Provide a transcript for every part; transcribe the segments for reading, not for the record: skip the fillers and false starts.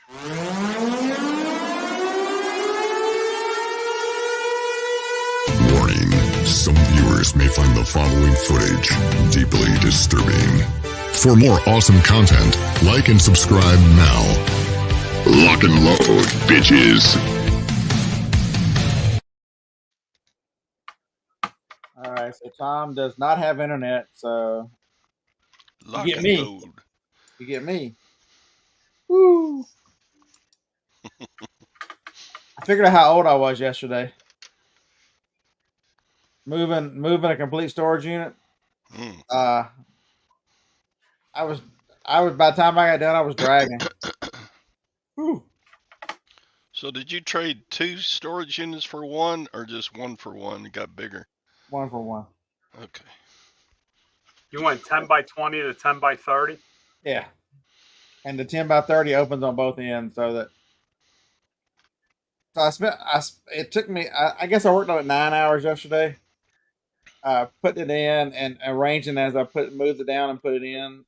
Warning, some viewers may find the following footage deeply disturbing. For more awesome content, like and subscribe now. Lock and load, bitches. All right, so Tom does not have internet, so Lock you get and me. load. You get me. Woo! I figured out how old I was yesterday. Moving a complete storage unit. I was by the time I got done, I was dragging. Whew. So did you trade 2 storage units for one, or just 1 for 1? It got bigger. 1 for 1. Okay. You went 10 by 20 to 10 by 30? Yeah. And the 10 by 30 opens on both ends, so it took me, I guess I worked on it 9 hours yesterday. Putting it in and arranging as I moved it down and put it in.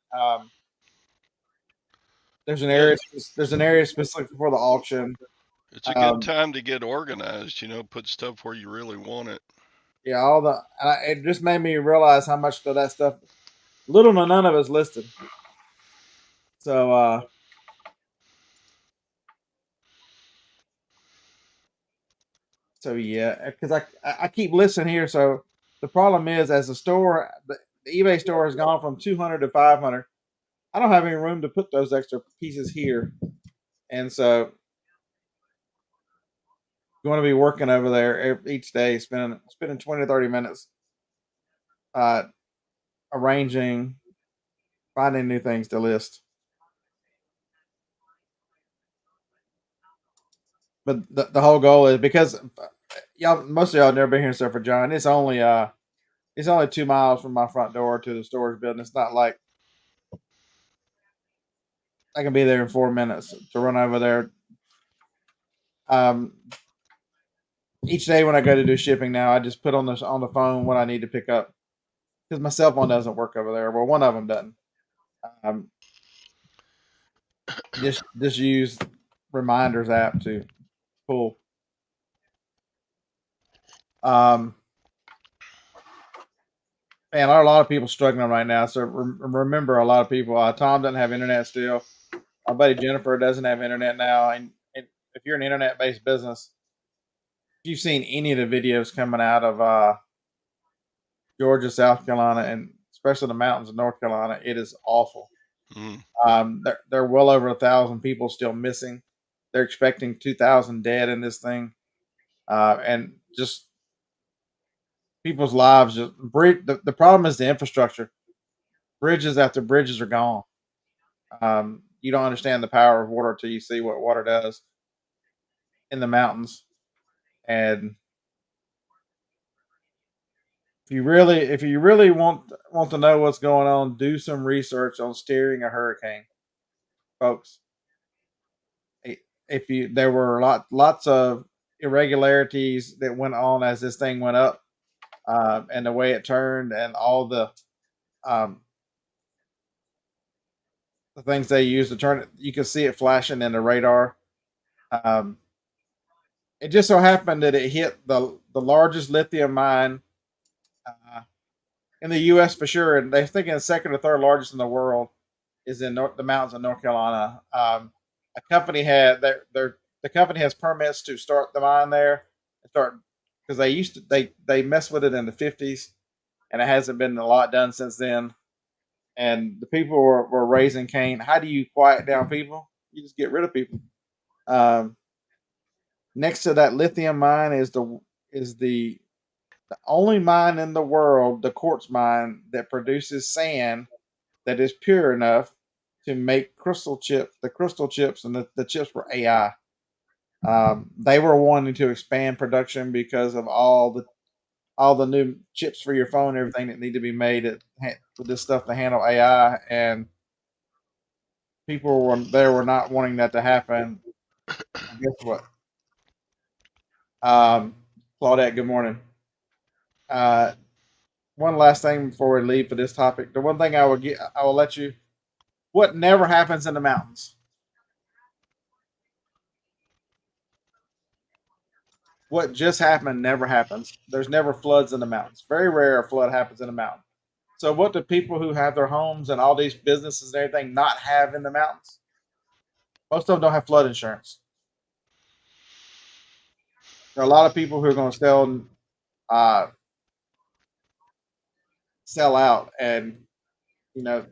There's an area specific for the auction. It's a good time to get organized, put stuff where you really want it. Yeah, it just made me realize how much of that stuff, little to none of it's listed. So, yeah, because I keep listening here. So the problem is, as the store, the eBay store has gone from 200 to 500. I don't have any room to put those extra pieces here, and so going to be working over there each day, spending 20 to 30 minutes, arranging, finding new things to list. But the whole goal is, because most of y'all have never been here except for John. It's only 2 miles from my front door to the storage building. It's not like I can be there in 4 minutes to run over there. Each day when I go to do shipping now, I just put on the phone what I need to pick up, because my cell phone doesn't work over there. Well, one of them doesn't. Just use reminders app to pull. Man, there are a lot of people struggling right now. So remember, a lot of people. Tom doesn't have internet still. My buddy Jennifer doesn't have internet now. And if you're an internet-based business, if you've seen any of the videos coming out of Georgia, South Carolina, and especially the mountains of North Carolina, it is awful. There are well over 1,000 people still missing. They're expecting 2,000 dead in this thing, and just people's lives. The problem is the infrastructure. Bridges after bridges are gone. You don't understand the power of water till you see what water does in the mountains. And if you really want to know what's going on, do some research on steering a hurricane, folks. There were lots of irregularities that went on as this thing went up, and the way it turned, and all the things they used to turn it. You can see it flashing in the radar. It just so happened that it hit the largest lithium mine in the U.S. for sure, and they're thinking the second or third largest in the world is in the mountains of North Carolina. A company the company has permits to start the mine there, because they messed with it in the 50s, and it hasn't been a lot done since then. And the people were raising Cain. How do you quiet down people? You just get rid of people. Next to that lithium mine is the only mine in the world, the quartz mine, that produces sand that is pure enough to make the crystal chips, and the chips were AI. They were wanting to expand production because of all the new chips for your phone, everything that need to be made with this stuff to handle AI, and people were not wanting that to happen. And guess what? Claudette, good morning. One last thing before we leave for this topic. The one thing I will let you, what never happens in the mountains? what just happened never happens. There's never floods in the mountains. Very rare a flood happens in the mountain. So what do people who have their homes and all these businesses and everything not have in the mountains? Most of them don't have flood insurance. There are a lot of people who are going to uh, sell out, and the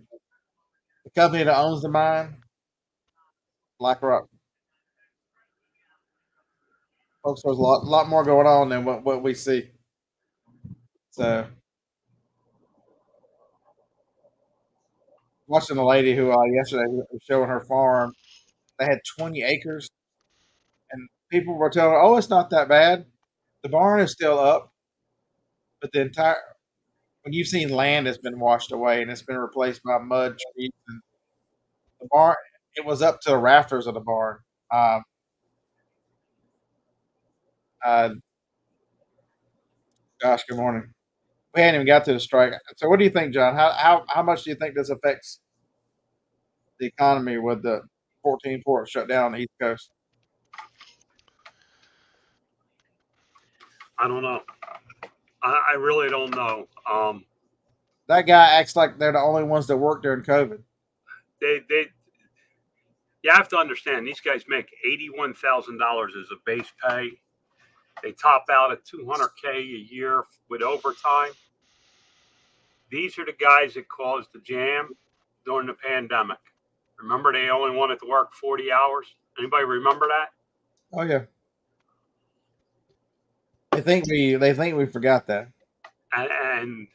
company that owns the mine, BlackRock, folks, there's a lot more going on than what we see. So, watching a lady who yesterday was showing her farm, they had 20 acres, and people were telling her, "Oh, it's not that bad. The barn is still up, but the entire when you've seen land that's been washed away and it's been replaced by mud, trees, and the barn, it was up to the rafters of the barn." Um, uh, Gosh, good morning. We hadn't even got to the strike. So, what do you think, John? How much do you think this affects the economy with the 14 ports shut down on the East Coast? I don't know. I really don't know. That guy acts like they're the only ones that work during COVID. They you have to understand these guys make $81,000 as a base pay. They top out at $200K a year with overtime. These are the guys that caused the jam during the pandemic. Remember, they only wanted to work 40 hours. Anybody remember that? Oh yeah. They think we forgot that. And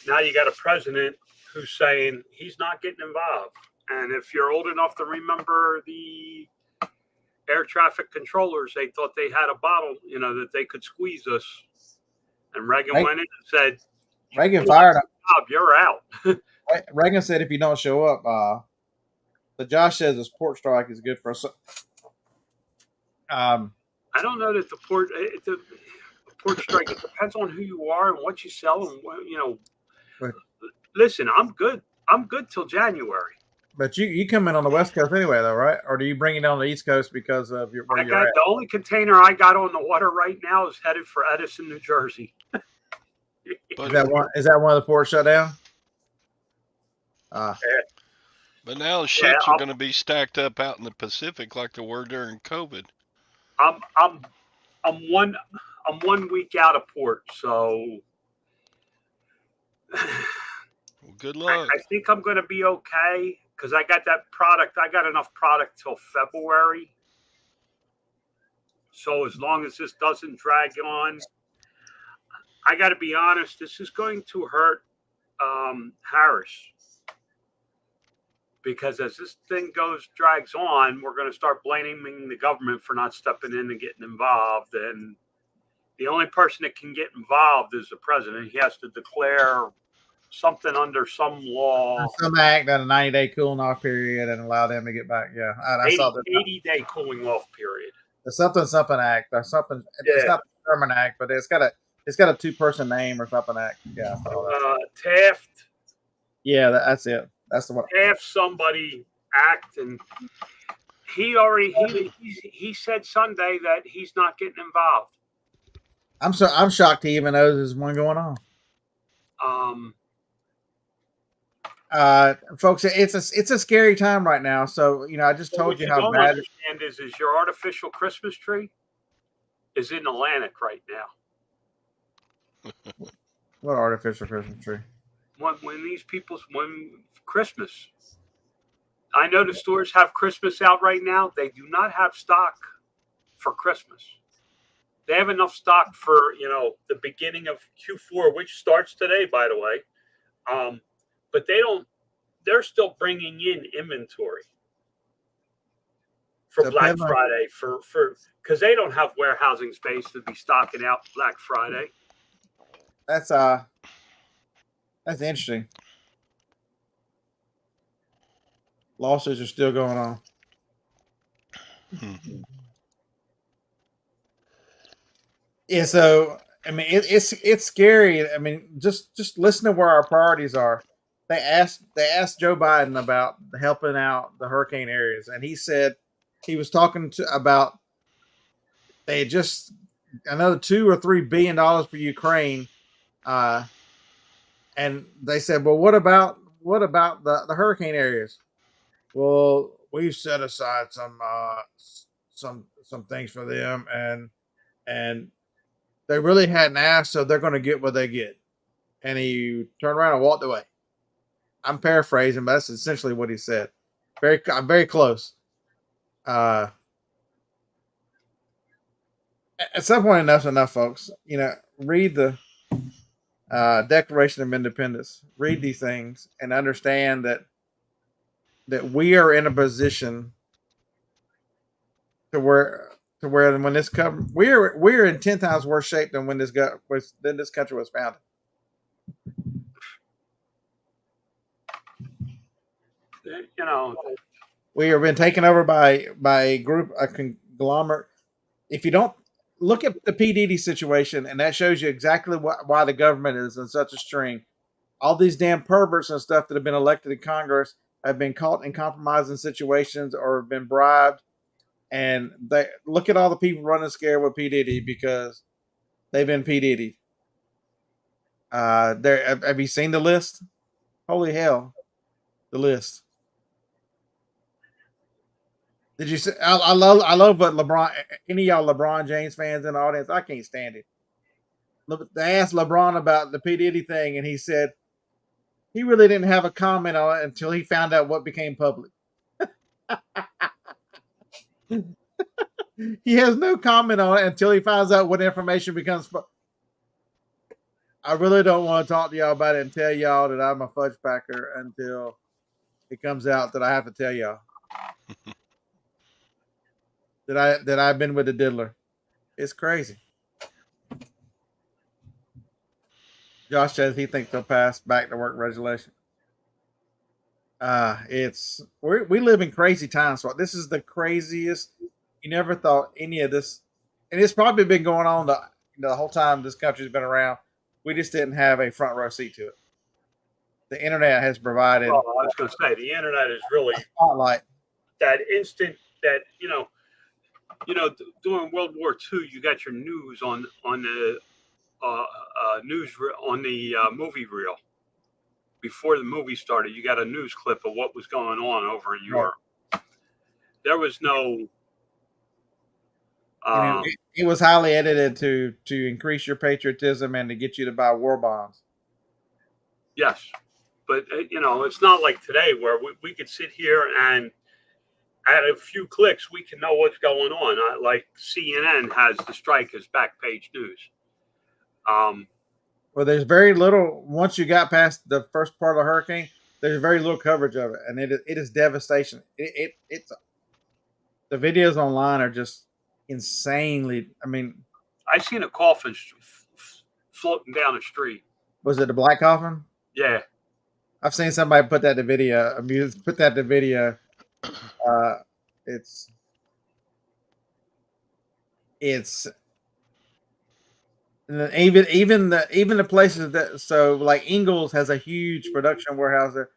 now you got a president who's saying he's not getting involved. And if you're old enough to remember the air traffic controllers, they thought they had a bottle, that they could squeeze us. And Reagan went in and said, Reagan fired him. You're out. Reagan said, if you don't show up, but Josh says this port strike is good for us. I don't know that the port strike, it depends on who you are and what you sell. And, Right. Listen, I'm good till January. But you come in on the West Coast anyway, though, right? Or do you bring it on the East Coast because of where you're at? The only container I got on the water right now is headed for Edison, New Jersey. Is that one of the ports shut down? But now ships are going to be stacked up out in the Pacific like they were during COVID. I'm 1 week out of port, so Well, good luck. I think I'm going to be okay because I got that product. I got enough product till February. So as long as this doesn't drag on, I got to be honest, this is going to hurt Harris. Because as this thing drags on, we're going to start blaming the government for not stepping in and getting involved. And the only person that can get involved is the president. He has to declare something under some law. Some act that a 90-day cooling off period and allow them to get back. Yeah, I saw that. 80-day cooling off period. The something act or something. Yeah. It's not the Sherman Act, but it's got a 2-person name or something act. Yeah. Taft. Yeah, that's it. That's the one. Taft somebody act, and he said Sunday that he's not getting involved. I'm shocked he even knows there's one going on. Folks, it's a scary time right now. So I just told you how bad. Understand is your artificial Christmas tree is in Atlantic right now. What artificial Christmas tree? When Christmas, I know the stores have Christmas out right now. They do not have stock for Christmas. They have enough stock for the beginning of Q4, which starts today, by the way. But they're still bringing in inventory for Black Friday because they don't have warehousing space to be stocking out Black Friday. That's interesting. Lawsuits are still going on. Mm-hmm. Yeah, so I mean it's scary. I mean, just listen to where our priorities are. They asked Joe Biden about helping out the hurricane areas, and he said he was talking about they had just another $2 or $3 billion for Ukraine. And they said, well, what about the hurricane areas? Well, we've set aside some things for them, and they really hadn't asked, so they're going to get what they get. And he turned around and walked away. I'm paraphrasing, but that's essentially what he said. Very close. At some point, enough's enough, folks. Read the Declaration of Independence. Read these things and understand that we are in a position to where when this cover we're in 10 times worse shape than when this country was founded. We have been taken over by a conglomerate. If you don't look at the P. Diddy situation, and that shows you exactly why the government is in such a string. All these damn perverts and stuff that have been elected in Congress have been caught in compromising situations or have been bribed. And they look at all the people running scared with P. Diddy because they've been P. Diddy. Have you seen the list? Holy hell, the list. Did you see? I love what LeBron. Any of y'all LeBron James fans in the audience? I can't stand it. They asked LeBron about the P. Diddy thing, and he said he really didn't have a comment on it until he found out what became public. He has no comment on it until he finds out what information becomes. I really don't want to talk to y'all about it and tell y'all that I'm a fudge packer until it comes out that I have to tell y'all that I've been with the diddler. It's crazy. Josh says he thinks they'll pass back to work resolution. We live in crazy times. So this is the craziest. You never thought any of this, and it's probably been going on the whole time this country's been around. We just didn't have a front row seat to it. The internet has provided. Well, I was going to say the internet is really spotlight. That instant that during World War II, you got your news on the movie reel. Before the movie started, you got a news clip of what was going on over in Europe. There was no. It was highly edited to increase your patriotism and to get you to buy war bonds. Yes, but it's not like today where we could sit here and at a few clicks we can know what's going on. Like CNN has the strike as back page news. Well, there's very little once you got past the first part of the hurricane. There's very little coverage of it, and it is devastation. It's the videos online are just insanely. I mean, I seen a coffin floating down the street. Was it the black coffin? Yeah, I've seen somebody put that to video. Put that to video. It's even the places that like Ingles has a huge production warehouse there.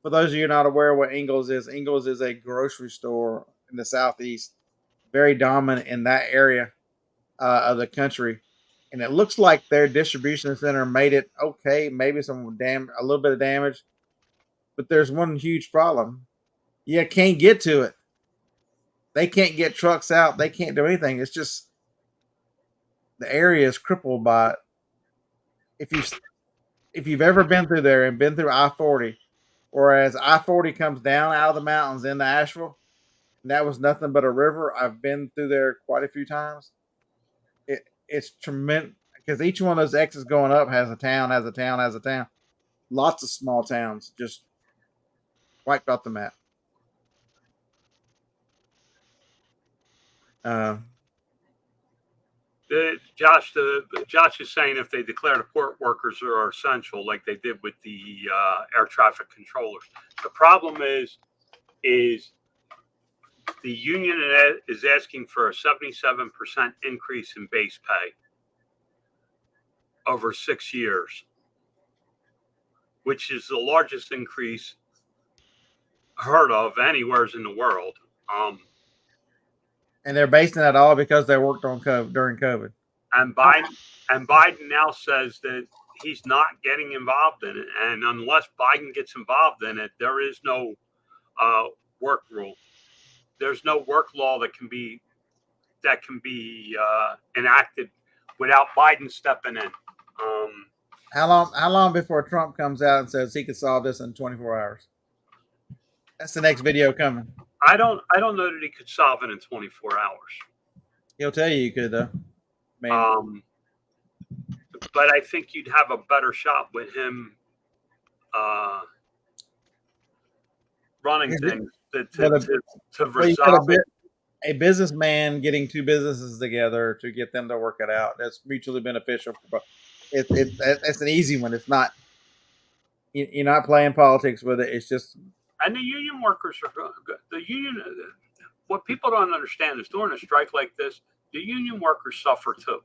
For those of you not aware what Ingles is a grocery store in the Southeast, very dominant in that area of the country, and it looks like their distribution center made it okay, maybe a little bit of damage, but there's one huge problem: you can't get to it. They can't get trucks out. They can't do anything. It's just the area is crippled by it. If you've ever been through there and been through I-40, whereas I-40 comes down out of the mountains into Asheville, and that was nothing but a river. I've been through there quite a few times. It's tremendous because each one of those X's going up has a town. Lots of small towns just wiped off the map. Josh is saying if they declare the port workers are essential, like they did with the air traffic controllers, the problem is the union is asking for a 77% increase in base pay over 6 years, which is the largest increase heard of anywhere in the world. And they're basing that all because they worked on COVID during COVID. And Biden now says that he's not getting involved in it, and unless Biden gets involved in it, there is no work rule. There's no work law that can be enacted without Biden stepping in. How long before Trump comes out and says he could solve this in 24 hours? That's the next video coming. I don't know that he could solve it in 24 hours. He'll tell you could though. Man. But I think you'd have a better shot with him running things to resolve it. A businessman getting two businesses together to get them to work it out. That's mutually beneficial. It's an easy one. It's not. You're not playing politics with it. It's just. And the union workers are good. The union. What people don't understand is during a strike like this, the union workers suffer too.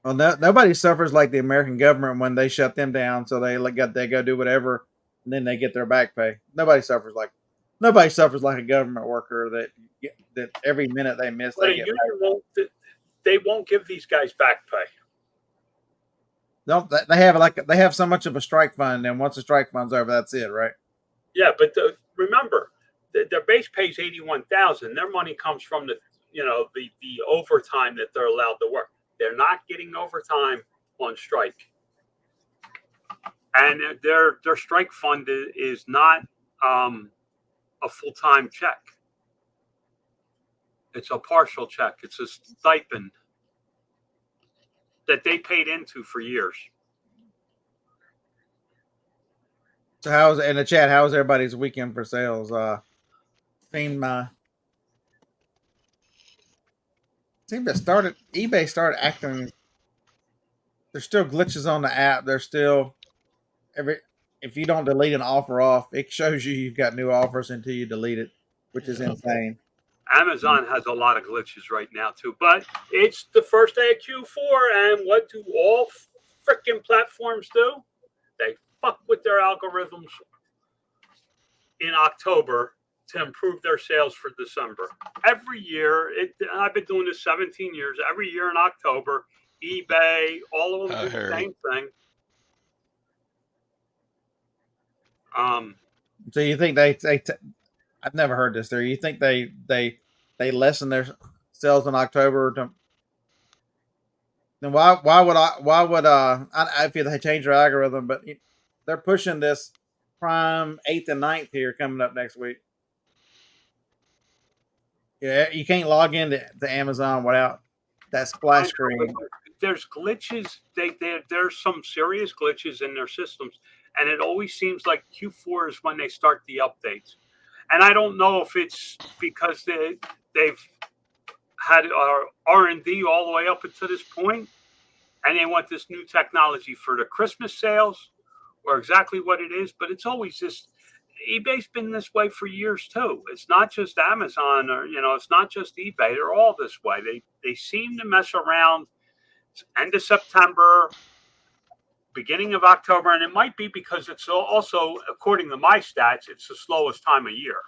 Well, nobody suffers like the American government when they shut them down, so they go do whatever, and then they get their back pay. Nobody suffers like a government worker that every minute they miss. They won't give these guys back pay. No, they have so much of a strike fund, and once the strike fund's over, that's it, right? Yeah, but remember, their base pay is $81,000. Their money comes from the overtime that they're allowed to work. They're not getting overtime on strike, and their strike fund is not a full-time check. It's a partial check. It's a stipend that they paid into for years. So how's in the chat? How's everybody's weekend for sales? eBay started acting. There's still glitches on the app. There's still if you don't delete an offer off, it shows you've got new offers until you delete it, which is insane. Amazon has a lot of glitches right now too, but it's the first day of Q4, and what do all freaking platforms do? They fuck with their algorithms in October to improve their sales for December. Every year, I've been doing this 17 years. Every year in October, eBay, all of them do the same thing. So you think I've never heard this there. You think they lessen their sales in October? Then why would I feel they change their algorithm, but they're pushing this Prime 8th and 9th here coming up next week. Yeah, you can't log into Amazon without that splash screen. There's glitches. There's some serious glitches in their systems, and it always seems like Q4 is when they start the updates. And I don't know if it's because they've had R&D all the way up until this point, and they want this new technology for the Christmas sales, or exactly what it is. But it's always just eBay's been this way for years too. It's not just Amazon, or it's not just eBay. They're all this way. They seem to mess around. It's end of September, beginning of October, and it might be because it's also, according to my stats, it's the slowest time of year.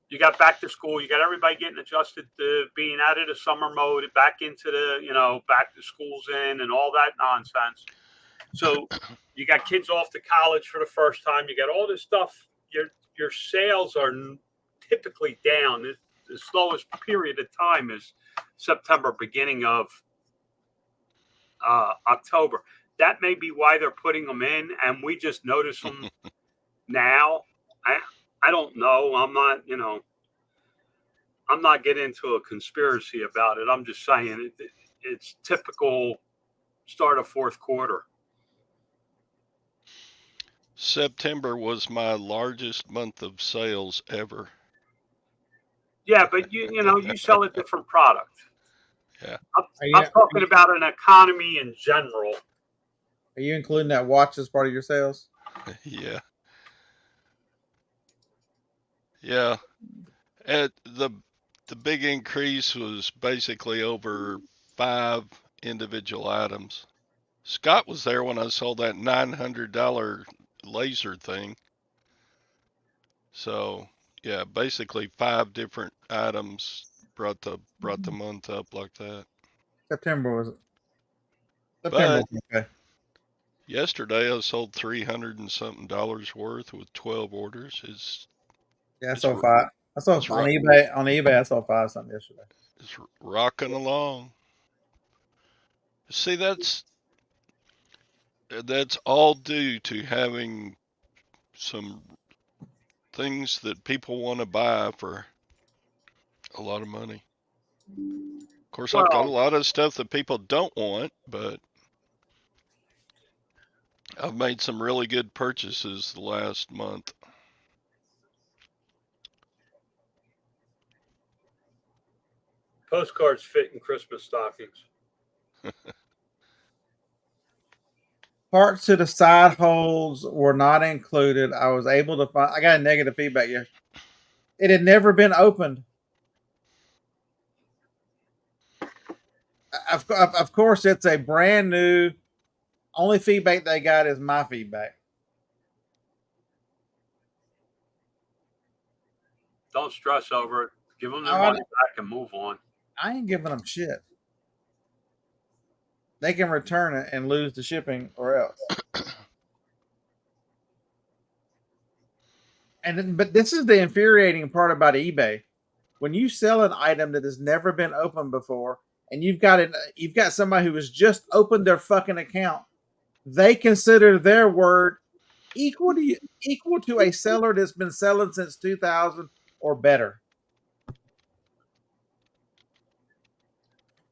You got back to school. You got everybody getting adjusted to being out of the summer mode, back into the, back to school's in and all that nonsense. So you got kids off to college for the first time. You got all this stuff. Your sales are typically down. The slowest period of time is September, beginning of October. That may be why they're putting them in, and we just notice them now. I don't know. I'm not getting into a conspiracy about it. I'm just saying it's typical start of fourth quarter. September was my largest month of sales ever. Yeah, but you sell a different product. Yeah. I'm talking about an economy in general. Are you including that watch as part of your sales? Yeah. Yeah. The big increase was basically over 5 individual items. Scott was there when I sold that $900 laser thing. So, yeah, basically 5 different items brought the month up like that. September was September. But Okay. yesterday I sold $300 and something worth with 12 orders. Yeah, I It's saw 5. I saw it's on ro- eBay. On eBay, I saw 5 something yesterday. It's rocking along. See, that's all due to having some things that people want to buy for a lot of money. Of course, I've got a Well, lot of stuff that people don't want, but I've made some really good purchases the last month. postcards fit in Christmas stockings. Parts to the side holes were not included. I was able to find. I got a negative feedback yesterday. It had never been opened. Of course, it's a brand new. Only feedback they got is my feedback. Don't stress over it. Give them their Oh, money back and move on. I ain't giving them shit. They can return it and lose the shipping or else. But this is the infuriating part about eBay. When you sell an item that has never been opened before, and you've got somebody who has just opened their fucking account, they consider their word equal to a seller that's been selling since 2000 or better.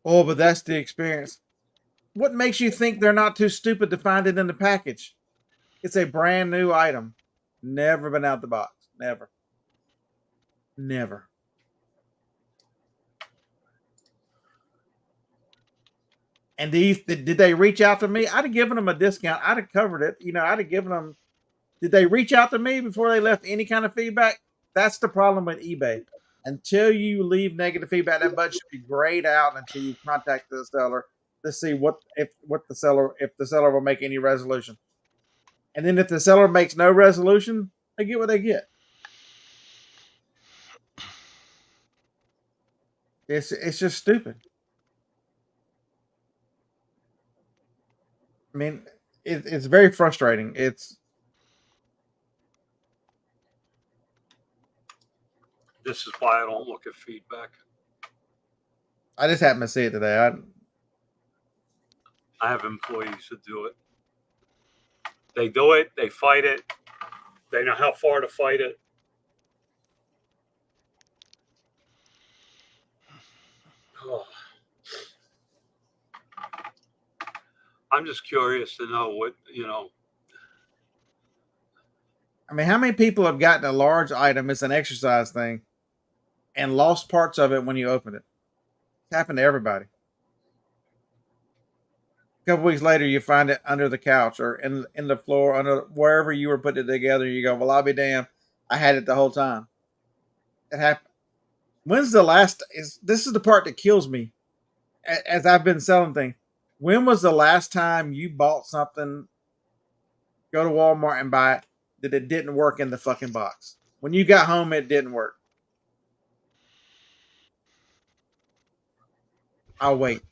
Oh, but that's the experience. What makes you think they're not too stupid to find it in the package? It's a brand new item. Never been out the box. Never. Never. And did they reach out to me? I'd have given them a discount. I'd have covered it. I'd have given them. Did they reach out to me before they left any kind of feedback? That's the problem with eBay. Until you leave negative feedback, that button should be grayed out until you contact the seller to see if the seller will make any resolution. And then if the seller makes no resolution, they get what they get. It's just stupid. I mean, it's very frustrating. This is why I don't look at feedback. I just happened to see it today. I have employees that do it. They do it. They fight it. They know how far to fight it. Oh. I'm just curious to know what. I mean, how many people have gotten a large item? It's an exercise thing, and lost parts of it when you open it. It's happened to everybody. A couple weeks later, you find it under the couch or in the floor, under wherever you were putting it together. You go, well, I'll be damned. I had it the whole time. It happened. When's the last? This is the part that kills me. As I've been selling things, when was the last time you bought something? Go to Walmart and buy it that it didn't work in the fucking box. When you got home, it didn't work. I'll wait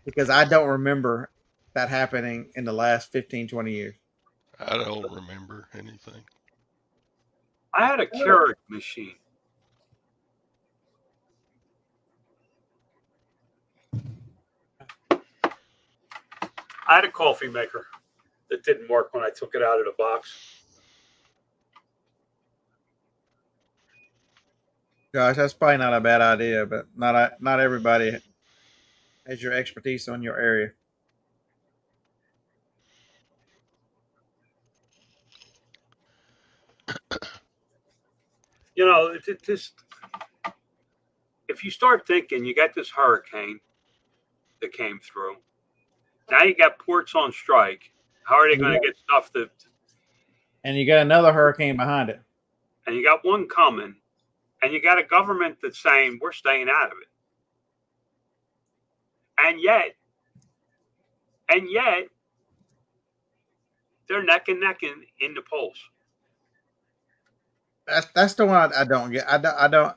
because I don't remember that happening in the last 15, 20 years. I don't remember anything. I had a Keurig machine. I had a coffee maker that didn't work when I took it out of the box. Gosh, that's probably not a bad idea, but not everybody has your expertise on your area. If you start thinking you got this hurricane that came through, now you got ports on strike. How are they going to get stuff to? And you got another hurricane behind it. And you got one coming, and you got a government that's saying we're staying out of it. And yet, they're neck and neck in the polls. That's the one I don't get. I don't.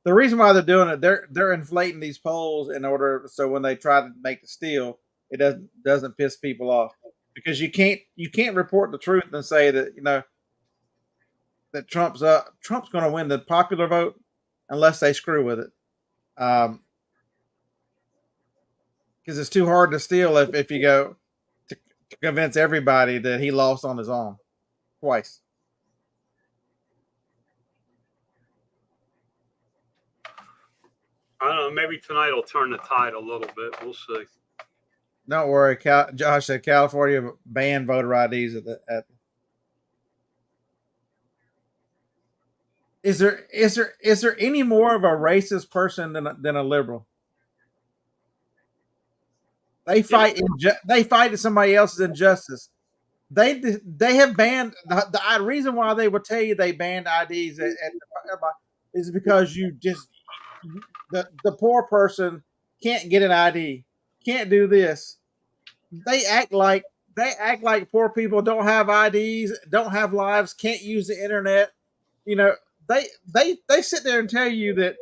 The reason why they're doing it, they're inflating these polls in order so when they try to make the steal, it doesn't piss people off because you can't report the truth and say that that Trump's going to win the popular vote unless they screw with it, because it's too hard to steal if you go to convince everybody that he lost on his own twice. I don't know. Maybe tonight will turn the tide a little bit. We'll see. Don't worry, Josh said California banned voter IDs at. Is there any more of a racist person than a liberal? They fight they fight somebody else's injustice. They have banned the reason why they would tell you they banned IDs is because the poor person can't get an ID, can't do this. They act like poor people don't have IDs, don't have lives, can't use the internet. You know, they sit there and tell you that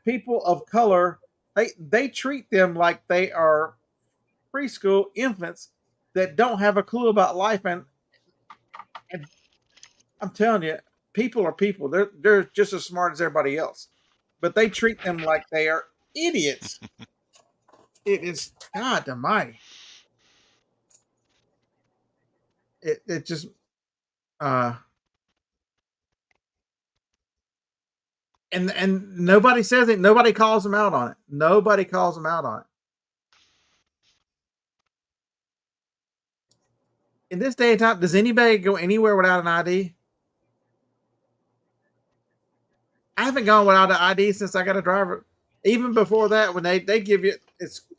people of color they treat them like they are preschool infants that don't have a clue about life, and I'm telling you, people are people. They're just as smart as everybody else, but they treat them like they are idiots. It is God Almighty. It just and nobody says it. Nobody calls them out on it. Nobody calls them out on it. In this day and time, does anybody go anywhere without an ID? I haven't gone without an ID since I got a driver. Even before that, when they give you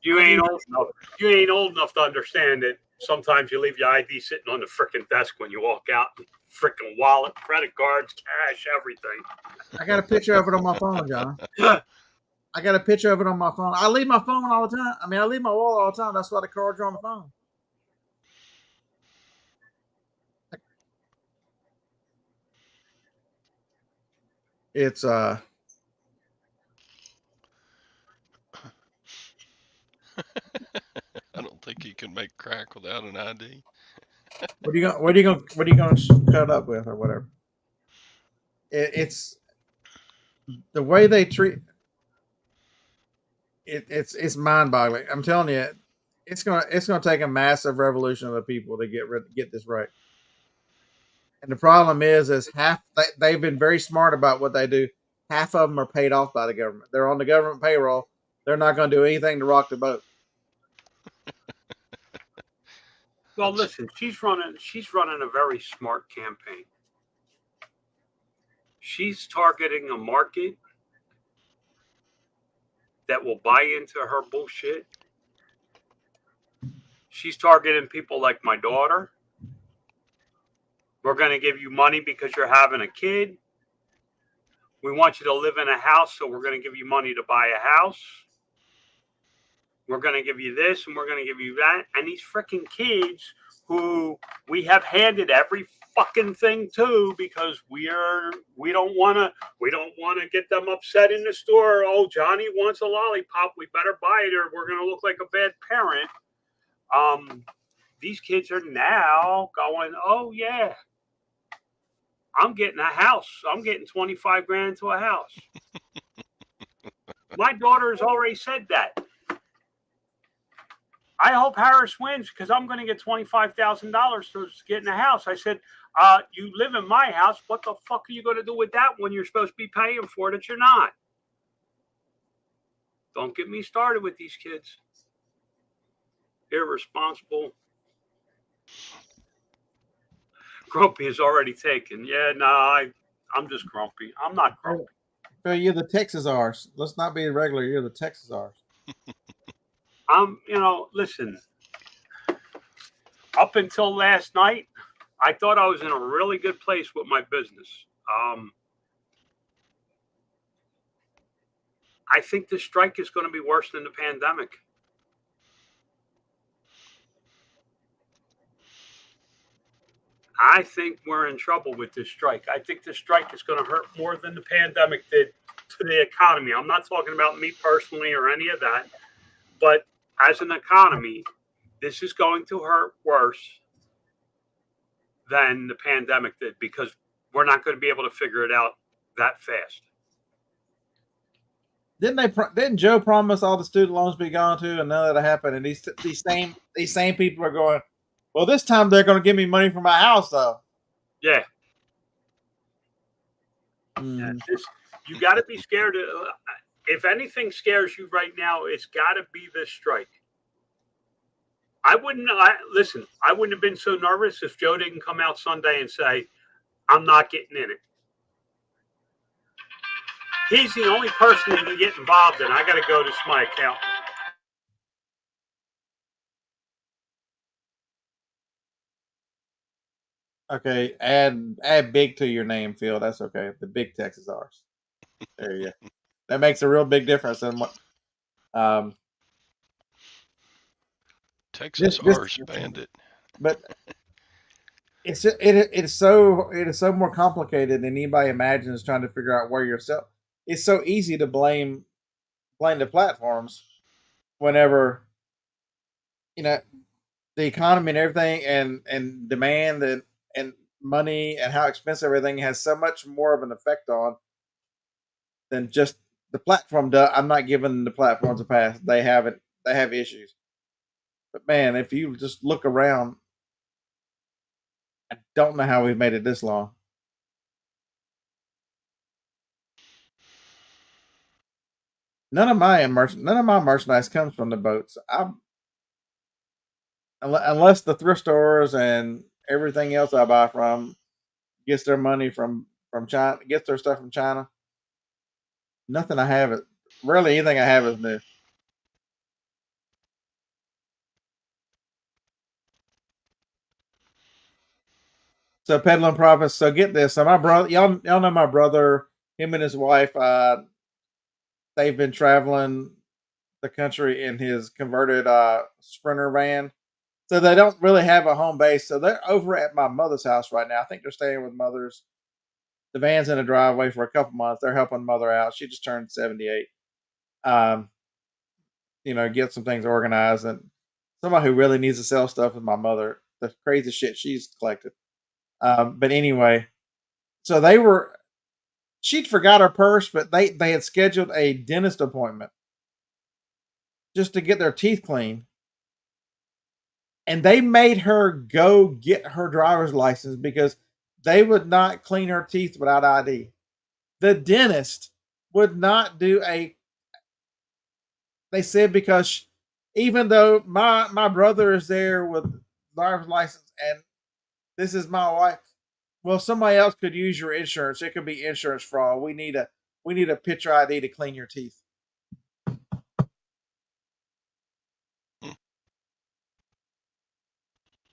You ain't old enough. You ain't old enough to understand that sometimes you leave your ID sitting on the freaking desk when you walk out. Freaking wallet, credit cards, cash, everything. I got a picture of it on my phone, John. I got a picture of it on my phone. I leave my phone all the time. I mean, I leave my wallet all the time. That's why the cards are on the phone. It's I don't think you can make crack without an ID. what are you gonna cut up with or whatever? It's the way they treat it. It's mind boggling. I'm telling you, it's gonna take a massive revolution of the people to get this right. And the problem is half they've been very smart about what they do. Half of them are paid off by the government. They're on the government payroll. They're not going to do anything to rock the boat. Well, listen, she's running a very smart campaign. She's targeting a market that will buy into her bullshit. She's targeting people like my daughter. We're going to give you money because you're having a kid. We want you to live in a house, so we're going to give you money to buy a house. We're going to give you this and we're going to give you that. And these freaking kids who we have handed every fucking thing to because we don't want to get them upset in the store. Oh, Johnny wants a lollipop. We better buy it or we're going to look like a bad parent. These kids are now going, oh yeah, I'm getting a house. I'm getting 25 grand to a house. My daughter has already said that. I hope Harris wins because I'm going to get $25,000 for getting a house. I said, you live in my house. What the fuck are you going to do with that when you're supposed to be paying for it that you're not? Don't get me started with these kids. Irresponsible. Grumpy is already taken. Yeah, I'm just grumpy. I'm not grumpy. So you're the Texas R's. Let's not be regular. You're the Texas R's. Listen, up until last night, I thought I was in a really good place with my business. I think the strike is going to be worse than the pandemic. I think we're in trouble with this strike. I think the strike is going to hurt more than the pandemic did to the economy. I'm not talking about me personally or any of that, but as an economy, this is going to hurt worse than the pandemic did because we're not going to be able to figure it out that fast. Didn't Joe promise all the student loans be gone too, and none of that happened? And these same people are going, well, this time they're going to give me money for my house though. Yeah. Mm. You got to be scared. If anything scares you right now, it's got to be this strike. I wouldn't have been so nervous if Joe didn't come out Sunday and say, I'm not getting in it. He's the only person that can get involved in. I got to go to my accountant. Okay, add big to your name, Phil. That's okay. The big Texas R's. There you go. That makes a real big difference in what. Texas R's bandit. But it is so more complicated than anybody imagines. Trying to figure out where you're selling. It's so easy to blame the platforms whenever the economy and everything and demand and money and how expensive everything has so much more of an effect on than just the platform does. I'm not giving the platforms a pass. They have it. They have issues. But man, if you just look around, I don't know how we've made it this long. None of my merchandise comes from the boats. Unless the thrift stores and everything else I buy from gets their money from China, gets their stuff from China. Nothing I have it. Rarely anything I have is new. So peddling profits. So get this. So my brother, y'all know my brother. Him and his wife. They've been traveling the country in his converted Sprinter van. So they don't really have a home base. So they're over at my mother's house right now. I think they're staying with mother's. The van's in a driveway for a couple months. They're helping mother out. She just turned 78. Get some things organized. And somebody who really needs to sell stuff is my mother. The crazy shit she's collected. But anyway, so she'd forgot her purse, but they had scheduled a dentist appointment just to get their teeth cleaned. And they made her go get her driver's license because they would not clean her teeth without ID. The dentist would not do they said because even though my brother is there with driver's license and this is my wife, well, somebody else could use your insurance. It could be insurance fraud. We need a picture ID to clean your teeth.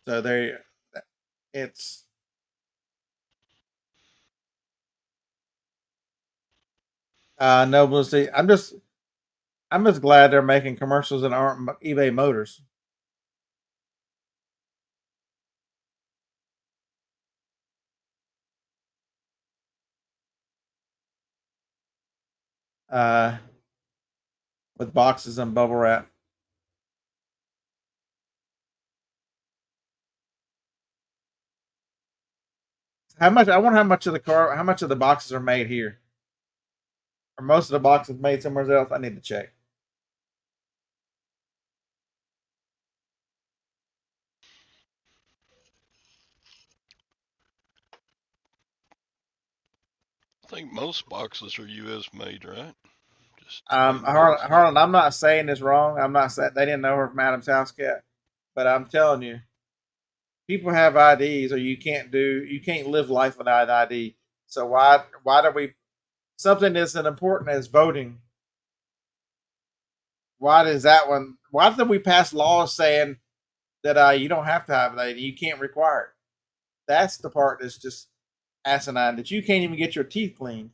So there, it's no, we'll see. I'm just glad they're making commercials that aren't eBay Motors. With boxes and bubble wrap. How much? I wonder how much of the boxes are made here. Or most of the boxes made somewhere else? I need to check. I think most boxes are U.S. made, right? Harlan, I'm not saying this wrong. I'm not saying they didn't know her from Adam's house yet, but I'm telling you, people have IDs, or you can't live life without an ID. So why do we something that's as important as voting? Why does that one? Why did we pass laws saying that you don't have to have an ID, you can't require it? That's the part that's just asinine. That you can't even get your teeth cleaned.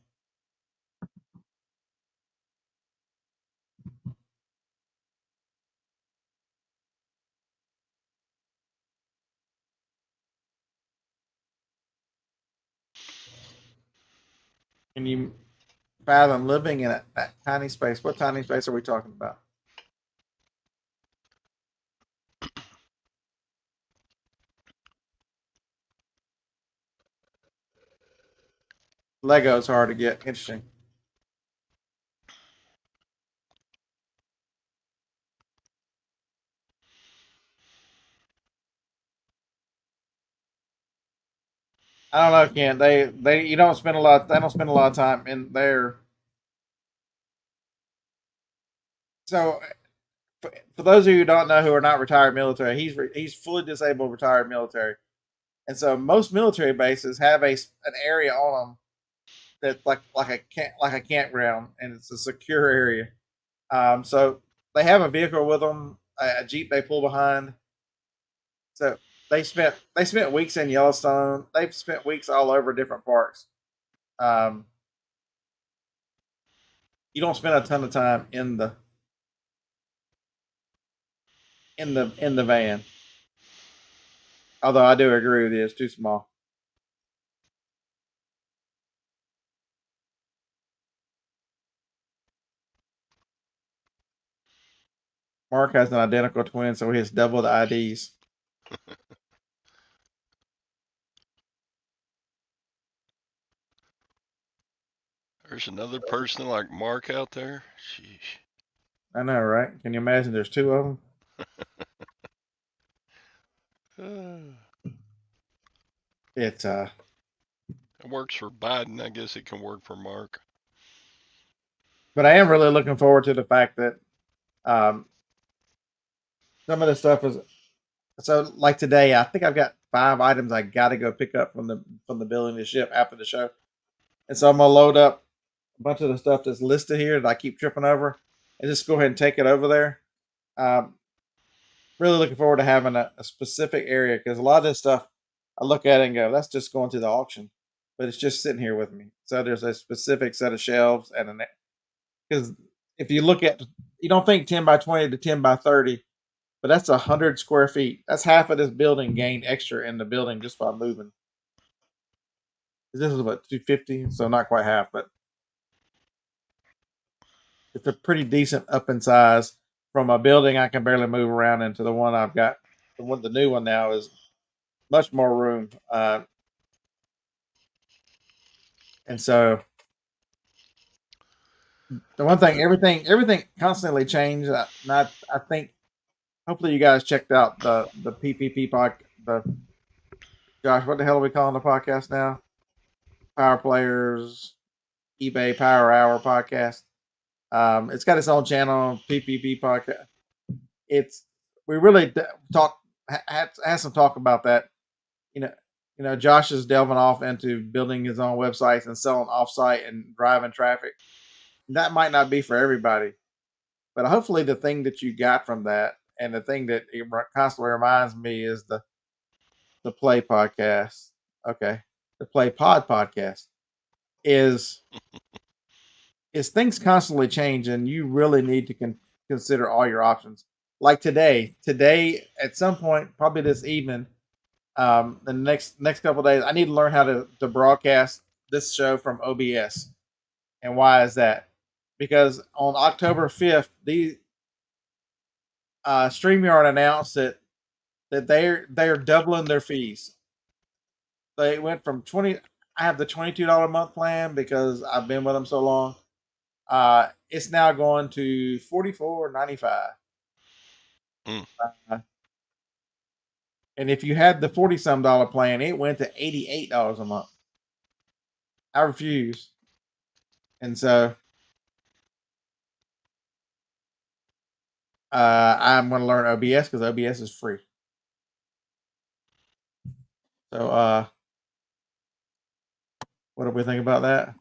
Can you fathom living in that tiny space? What tiny space are we talking about? Lego's hard to get. Interesting. I don't know, Ken. You don't spend a lot. They don't spend a lot of time in there. So for those of you who don't know who are not retired military, he's fully disabled retired military, and so most military bases have an area on them that's like a campground, and it's a secure area. So they have a vehicle with them, a Jeep they pull behind. So they spent weeks in Yellowstone. They've spent weeks all over different parks. Um, you don't spend a ton of time in the van. Although I do agree with you, it's too small. Mark has an identical twin, so he has double the IDs. There's another person like Mark out there. Sheesh. I know, right? Can you imagine? There's two of them. It's It works for Biden. I guess it can work for Mark. but I am really looking forward to the fact that some of the stuff is so like today. I think I've got 5 items I got to go pick up from the building to ship after the show, and so I'm gonna load up a bunch of the stuff that's listed here that I keep tripping over, and just go ahead and take it over there. Um, really looking forward to having a specific area because a lot of this stuff I look at it and go, that's just going to the auction, but it's just sitting here with me. So there's a specific set of shelves and because if you look at, you don't think 10 by 20 to 10 by 30, but that's 100 square feet. That's half of this building gained extra in the building just by moving. This is what 250, so not quite half, but it's a pretty decent up in size from a building I can barely move around into the one I've got. The new one now is much more room, and so the one thing, everything constantly changed. I think hopefully you guys checked out the PPP the Josh, what the hell are we calling the podcast now? Power Players eBay Power Hour podcast. It's got its own channel, PPP podcast. It's we really talk had some talk about that. You know, Josh is delving off into building his own websites and selling offsite and driving traffic. That might not be for everybody, but hopefully the thing that you got from that and the thing that it constantly reminds me is the Play podcast. Okay, the Play Pod podcast is things constantly change and you really need to consider all your options. Like today at some point, probably this evening, the next couple of days, I need to learn how to broadcast this show from OBS. And why is that? Because on October 5th, the StreamYard announced that they're doubling their fees. They went from 20. I have the $22 a month plan because I've been with them so long. It's now going to $44.95. Mm. And if you had the $40 some plan, it went to $88 a month. I refuse. And so I'm going to learn OBS because OBS is free. So what do we think about that?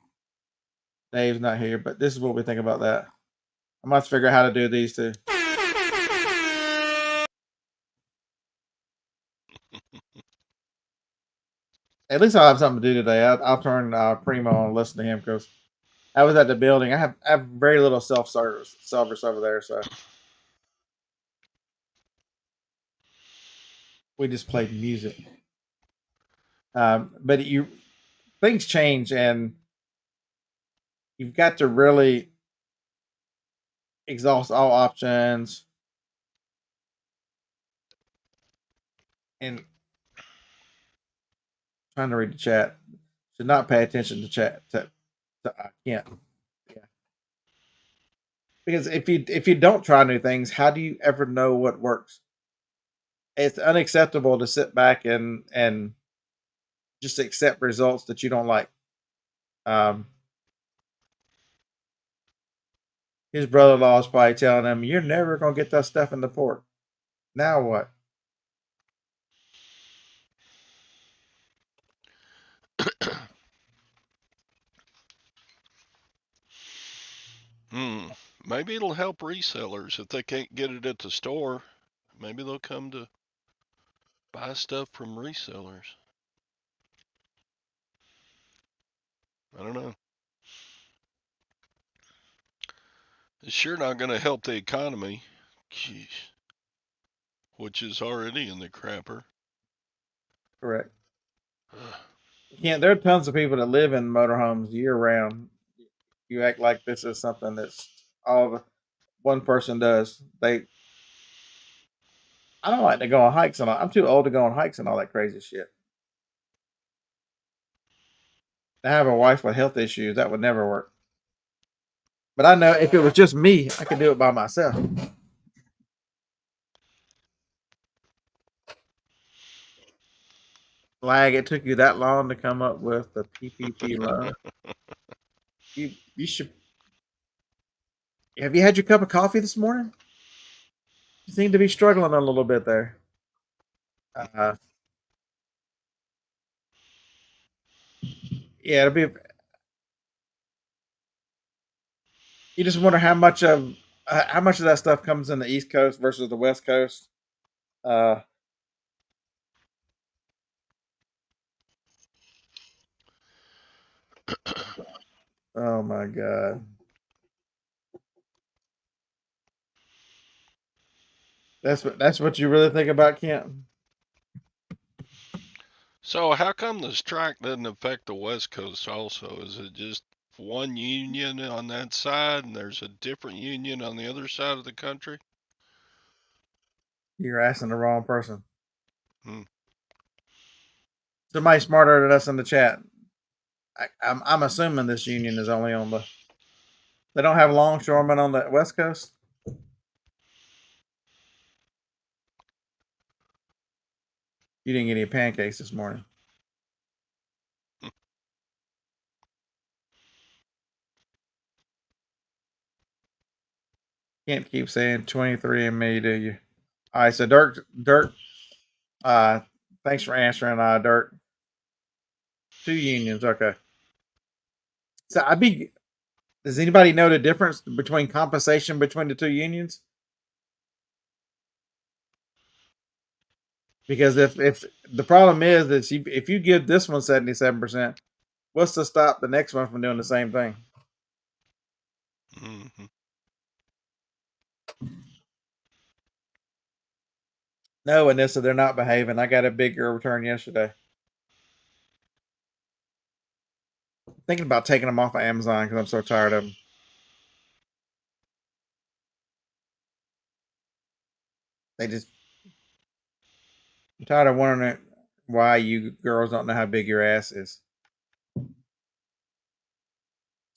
Dave's not here, but this is what we think about that. I must figure out how to do these two. At least I'll have something to do today. I'll turn Primo on and listen to him because I was at the building. I have very little service over there, so we just played music. But things change, and you've got to really exhaust all options and trying to read the chat. Should not pay attention to chat. I can't. Yeah. Because if you don't try new things, how do you ever know what works? It's unacceptable to sit back and just accept results that you don't like. Um, his brother-in-law is probably telling him, "You're never gonna get that stuff in the port." Now what? Maybe it'll help resellers if they can't get it at the store. Maybe they'll come to buy stuff from resellers. I don't know. It's sure not going to help the economy, which is already in the crapper. Correct. Yeah, there are tons of people that live in motorhomes year round. You act like this is something that's all one person does. I don't like to go on hikes and all. I'm too old to go on hikes and all that crazy shit. I have a wife with health issues. That would never work. But I know if it was just me, I could do it by myself. Flag, it took you that long to come up with the PPP loan. You should. Have you had your cup of coffee this morning? You seem to be struggling a little bit there. Yeah, it'll be. You just wonder how much of that stuff comes in the East Coast versus the West Coast. Uh, oh my god, that's what you really think about, Kent? So how come the strike doesn't affect the West Coast also? Is it just one union on that side and there's a different union on the other side of the country? You're asking the wrong person. Hmm. Somebody smarter than us in the chat. I'm assuming this union is only on the. They don't have longshoremen on the West Coast. You didn't get any pancakes this morning. Can't keep saying 23andMe, do you? All right, so Dirk, thanks for answering, Dirk. 2 unions, okay. So does anybody know the difference between compensation between the 2 unions? Because if the problem is that if you give this one 77%, what's to stop the next one from doing the same thing? Mm-hmm. No, Anissa, they're not behaving. I got a bigger return yesterday. Thinking about taking them off of Amazon because I'm so tired of them. I'm tired of wondering why you girls don't know how big your ass is.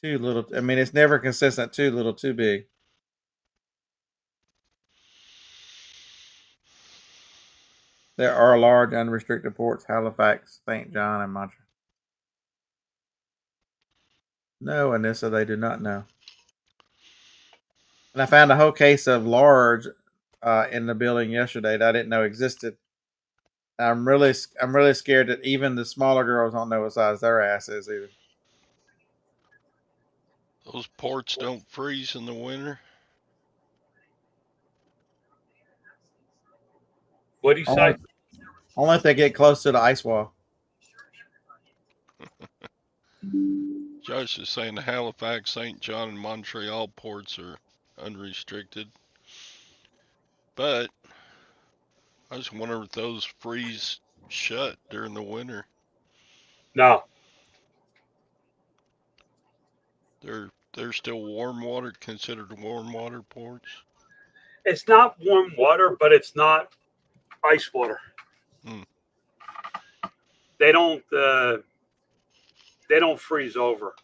Too little. I mean, it's never consistent. Too little, too big. There are large unrestricted ports: Halifax, St. John, and Montreal. No, Anissa, they do not know. And I found a whole case of large in the building yesterday that I didn't know existed. I'm really scared that even the smaller girls don't know what size their ass is either. Those ports don't freeze in the winter. What do you say? Only if they get close to the ice wall. Josh is saying the Halifax, St. John, and Montreal ports are unrestricted. But I just wonder if those freeze shut during the winter. No. They're still warm water, considered warm water ports. It's not warm water, but it's not ice water. Hmm. They don't freeze over.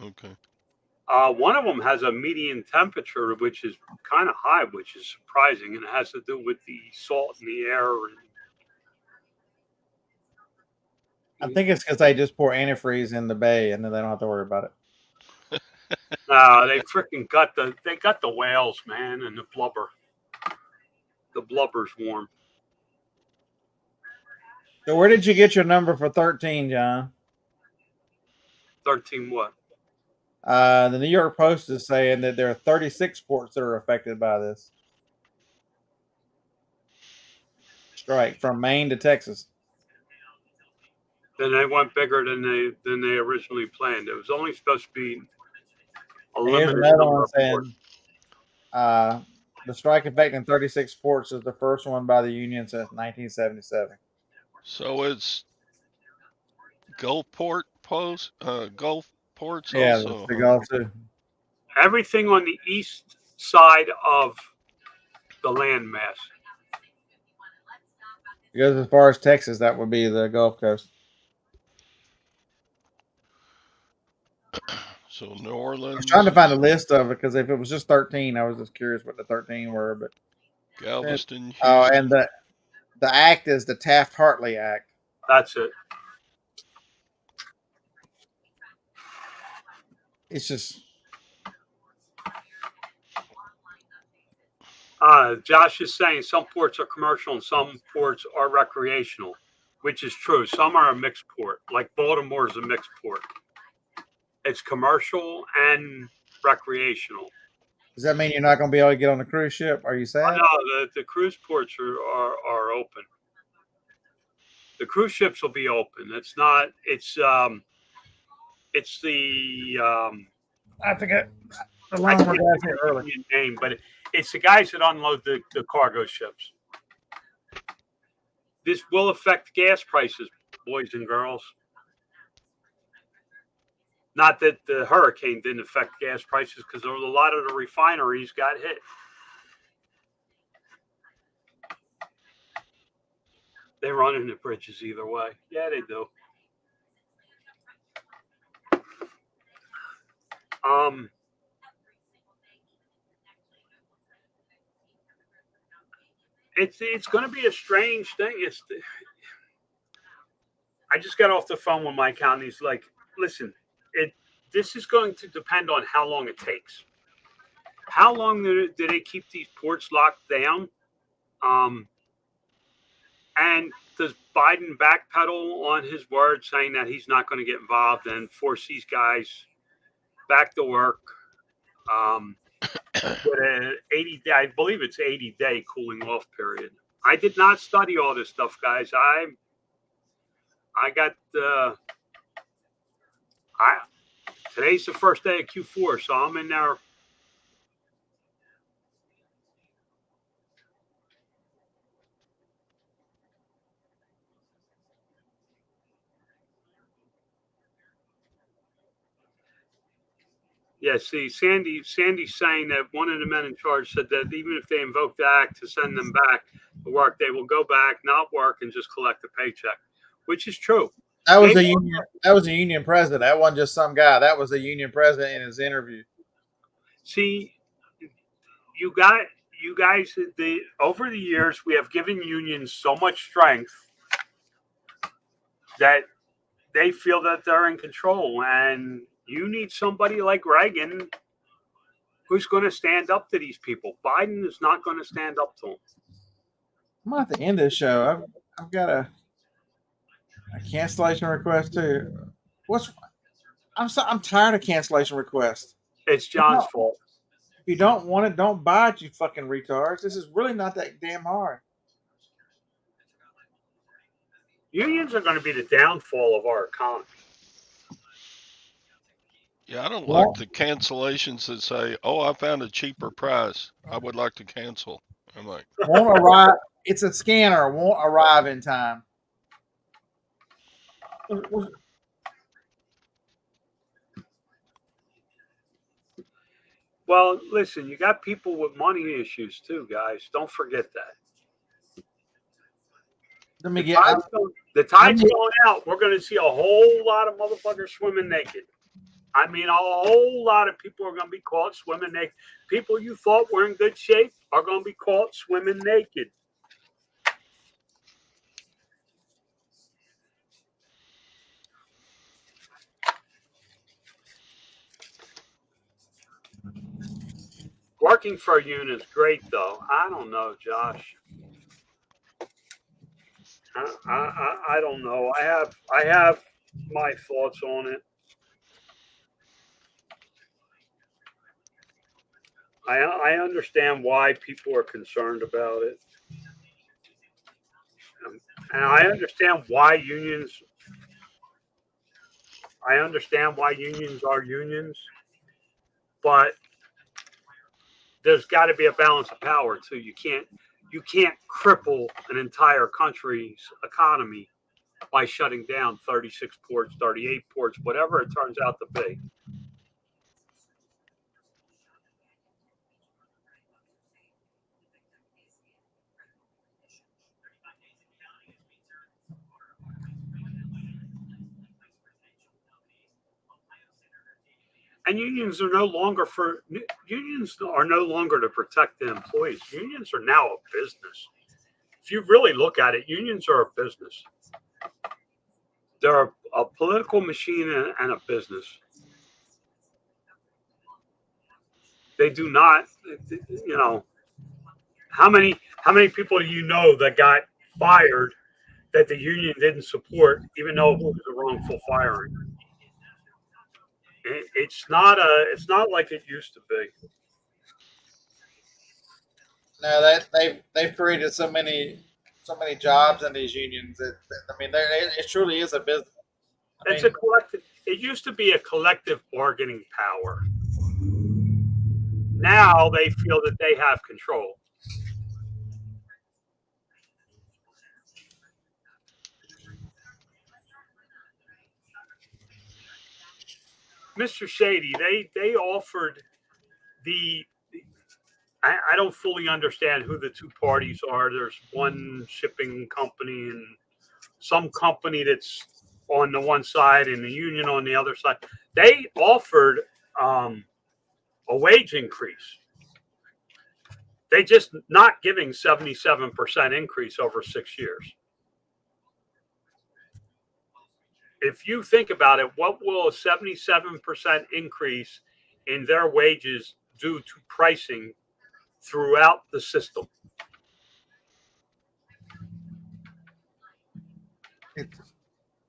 Okay. One of them has a median temperature, which is kind of high, which is surprising, and it has to do with the salt in the air. I think it's because they just pour antifreeze in the bay, and then they don't have to worry about it. They freaking got the whales, man, and the blubber. The blubber's warm. So where did you get your number for 13, John? 13 what? The New York Post is saying that there are 36 ports that are affected by this strike from Maine to Texas. Then they went bigger than they originally planned. It was only supposed to be a Here's limited another number one of ports. saying the strike affecting 36 ports is the first one by the union since 1977. So it's Gulfport ports Yeah, also. the Gulf too. Everything on the east side of the landmass. It goes as far as Texas. That would be the Gulf Coast. So New Orleans. I was trying to find a list of it because if it was just 13, I was just curious what the 13 were. But Galveston, Houston. oh, and the act is the Taft-Hartley Act. That's it. It's just Josh is saying some ports are commercial and some ports are recreational, which is true. Some are a mixed port, like Baltimore is a mixed port. It's commercial and recreational. does that mean you're not going to be able to get on the cruise ship? Are you sad? No, the cruise ports are open. The cruise ships will be open. It's not. It's the. I forget the I line can't we're think here of early. the name, but it's the guys that unload the cargo ships. This will affect gas prices, boys and girls. Not that the hurricane didn't affect gas prices, because a lot of the refineries got hit. They run into bridges either way. Yeah, they do. It's going to be a strange thing. I just got off the phone with my accountant. He's like, listen, this is going to depend on how long it takes. How long do they keep these ports locked down? And does Biden backpedal on his word, saying that he's not going to get involved and force these guys back to work with an 80-day, I believe it's 80-day cooling off period. I did not study all this stuff, guys. Today's the first day of Q4, so I'm in there. Yeah, see, Sandy's saying that one of the men in charge said that even if they invoke the act to send them back to work, they will go back, not work, and just collect a paycheck, which is true. That was a union. That was a union president. That wasn't just some guy. That was a union president in his interview. See, you guys, over the years, we have given unions so much strength that they feel that they're in control, and you need somebody like Reagan who's going to stand up to these people. Biden is not going to stand up to them. I'm at the end of the show. I've got a cancellation request too. I'm tired of cancellation requests. It's John's fault. If you don't want it, don't buy it, you fucking retards. This is really not that damn hard. Unions are going to be the downfall of our economy. Yeah, I don't like the cancellations that say, "Oh, I found a cheaper price. I would like to cancel." I'm like, won't arrive. It's a scanner. Won't arrive in time. Well, listen, you got people with money issues too, guys. Don't forget that. Let me The get. tide's going out. We're going to see a whole lot of motherfuckers swimming naked. I mean, a whole lot of people are going to be caught swimming naked. People you thought were in good shape are going to be caught swimming naked. Working for a union is great, though. I don't know, Josh. I don't know. I have my thoughts on it. I understand why people are concerned about it, and I understand why unions. I understand why unions are unions, but there's got to be a balance of power too. You can't cripple an entire country's economy by shutting down 36 ports, 38 ports, whatever it turns out to be. And unions are no longer to protect the employees. Unions are now a business. If you really look at it, unions are a business. They're a political machine and a business. They do not, how many people do you know that got fired that the union didn't support, even though it was a wrongful firing? It's not like it used to be. No, they've created so many jobs in these unions that I mean, it truly is a business. It's a collective. It used to be a collective bargaining power. Now they feel that they have control. Mr. Shady, they offered the. I don't fully understand who the two parties are. There's one shipping company and some company that's on the one side and the union on the other side. They offered a wage increase. They just not giving 77% increase over 6 years. If you think about it, what will a 77% increase in their wages do to pricing throughout the system?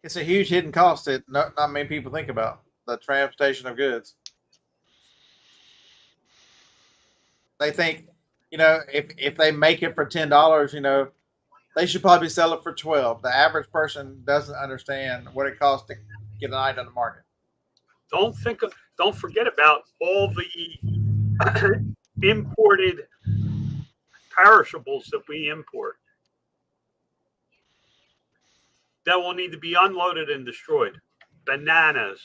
It's a huge hidden cost that not many people think about. The transportation of goods. They think, if they make it for $10, they should probably sell it for 12. The average person doesn't understand what it costs to get an item on the market. Don't forget about all the imported perishables that we import that will need to be unloaded and destroyed. Bananas,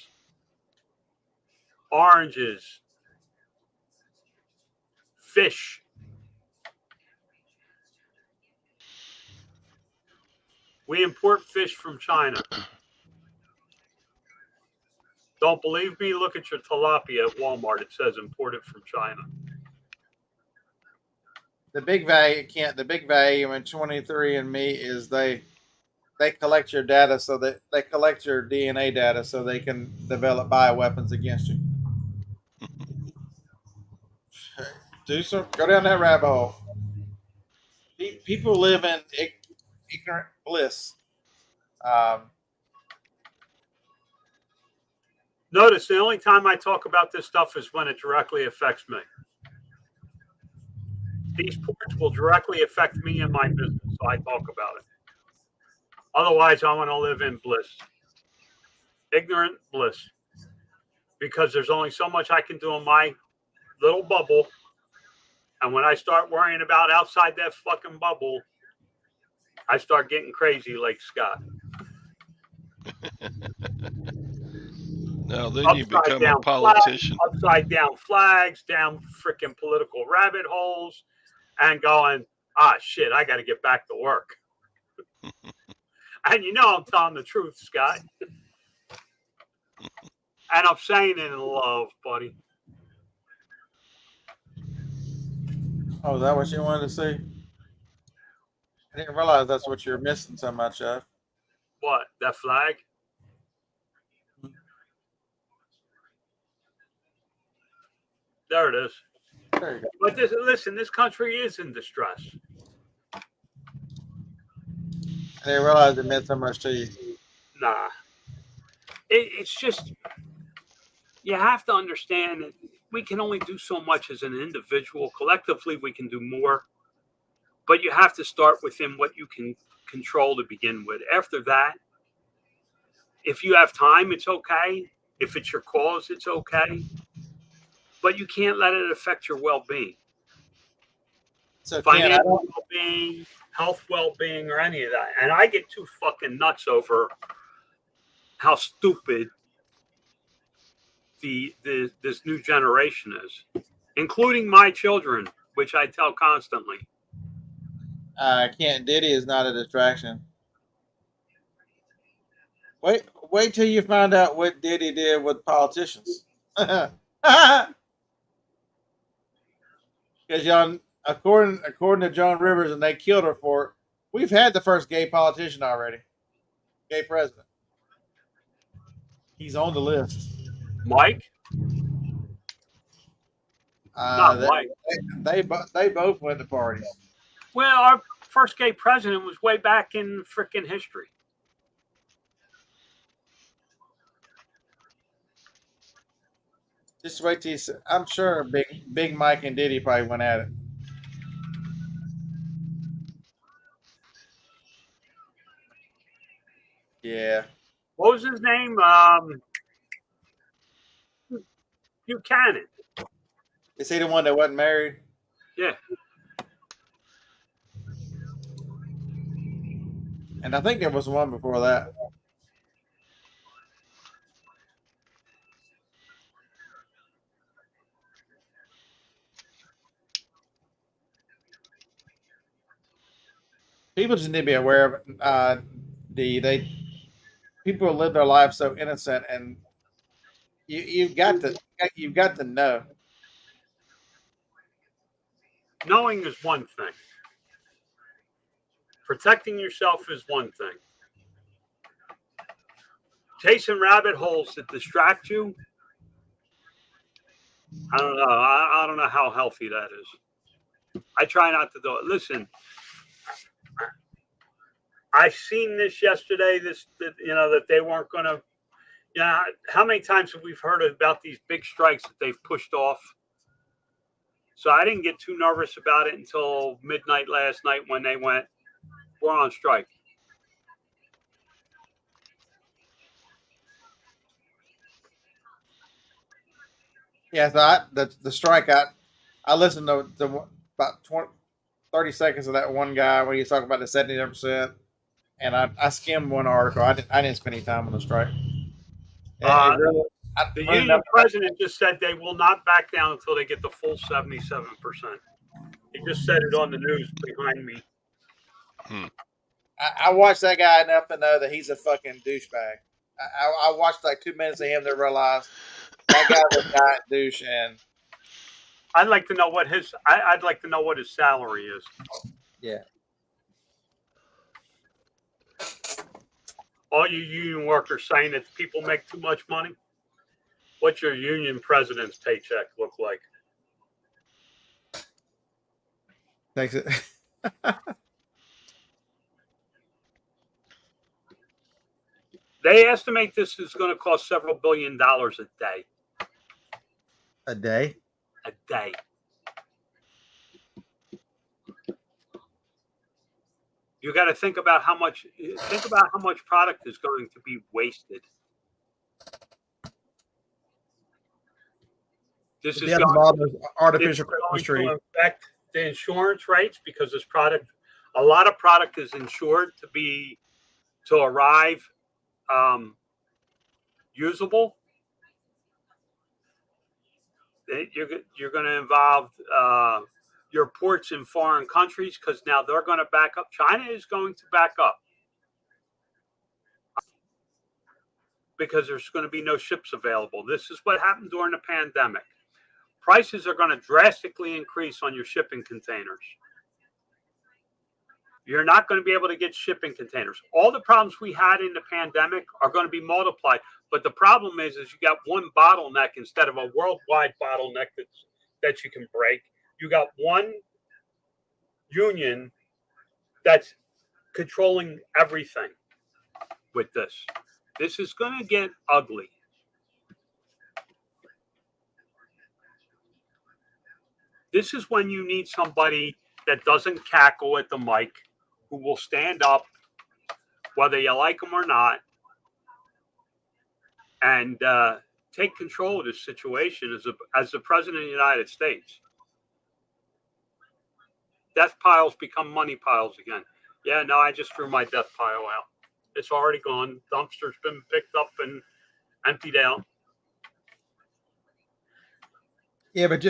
oranges, fish. We import fish from China. Don't believe me? Look at your tilapia at Walmart. It says imported from China. The big value in 23andMe is they collect your data so that they collect your DNA data so they can develop bioweapons against you. Go down that rabbit hole. People live in ignorant bliss. Notice the only time I talk about this stuff is when it directly affects me. These ports will directly affect me and my business, so I talk about it. Otherwise, I want to live in bliss. Ignorant bliss. Because there's only so much I can do in my little bubble. And when I start worrying about outside that fucking bubble, I start getting crazy like Scott. Now then you upside become a down politician. flags, upside down flags, down freaking political rabbit holes, and going, shit, I got to get back to work. And you know I'm telling the truth, Scott. And I'm saying it in love, buddy. Oh, is that what you wanted to see? I didn't realize that's what you're missing so much of. What? That flag? There it is. There you go. But listen, this country is in distress. I didn't realize it meant so much to you. Nah. It's just, you have to understand that we can only do so much as an individual. Collectively, we can do more. But you have to start within what you can control to begin with. After that, if you have time, it's okay. If it's your cause, it's okay. But you can't let it affect your well-being. So, Financial well-being, health well-being, or any of that. And I get too fucking nuts over how stupid this new generation is, including my children, which I tell constantly. Kent Diddy is not a distraction. Wait till you find out what Diddy did with politicians. Because y'all, according to Joan Rivers, and they killed her for it. We've had the first gay politician already, gay president. He's on the list. Mike? Mike. They both went to parties. Well, our first gay president was way back in freaking history. Just wait till you see. I'm sure Big Mike and Diddy probably went at it. Yeah. What was his name? Buchanan. Is he the one that wasn't married? Yeah. And I think there was one before that. People just need to be aware of people live their lives so innocent, and you've got to know. Knowing is one thing. Protecting yourself is one thing. Chasing rabbit holes that distract you, I don't know. I don't know how healthy that is. I try not to do it. Listen, I seen this yesterday. That they weren't going to. Yeah, how many times have we heard about these big strikes that they've pushed off? So I didn't get too nervous about it until midnight last night when they went, we're on strike. Yeah, so the strike. I listened to about 30 seconds of that one guy when he was talking about the 70%, and I skimmed one article. I didn't spend any time on the strike. The union president just said they will not back down until they get the full 77%. He just said it on the news behind me. I watched that guy enough to know that he's a fucking douchebag. I watched like 2 minutes of him to realize that guy's a giant douche. And I'd like to know what his salary is. Yeah. All you union workers saying that people make too much money. What's your union president's paycheck look like? Thanks. They estimate this is going to cost several $1 billion a day. A day? A day. You got to think about how much product is going to be wasted. This is going artificial to affect the insurance rates because a lot of product is insured to arrive usable. You're going to involve your ports in foreign countries because now they're going to back up. China is going to back up because there's going to be no ships available. This is what happened during the pandemic. Prices are going to drastically increase on your shipping containers. You're not going to be able to get shipping containers. All the problems we had in the pandemic are going to be multiplied. But the problem is you got one bottleneck instead of a worldwide bottleneck that you can break. You got one union that's controlling everything with this. This is going to get ugly. This is when you need somebody that doesn't cackle at the mic, who will stand up, whether you like them or not, and take control of this situation as the president of the United States. Death piles become money piles again. Yeah, no, I just threw my death pile out. It's already gone. Dumpster's been picked up and emptied out. Yeah, but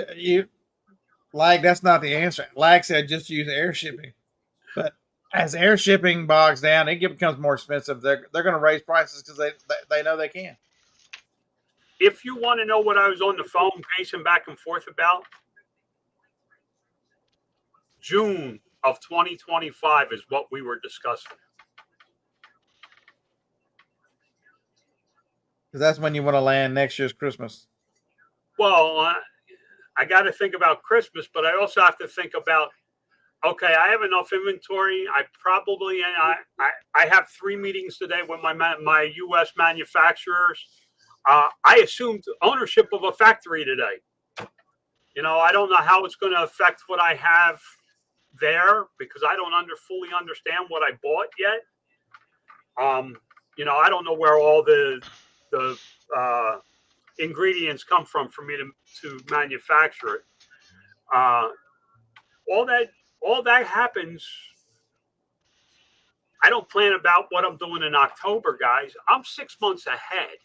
that's not the answer. Lag said just use air shipping. But as air shipping bogs down, it becomes more expensive. They're going to raise prices because they know they can. If you want to know what I was on the phone pacing back and forth about, June of 2025 is what we were discussing. Because that's when you want to land next year's Christmas. Well, I got to think about Christmas, but I also have to think about, okay, I have enough inventory. I have 3 meetings today with my U.S. manufacturers. I assumed ownership of a factory today. You know, I don't know how it's going to affect what I have there because I don't fully understand what I bought yet. You know, I don't know where all the ingredients come from for me to manufacture it. All that happens. I don't plan about what I'm doing in October, guys. I'm 6 months ahead.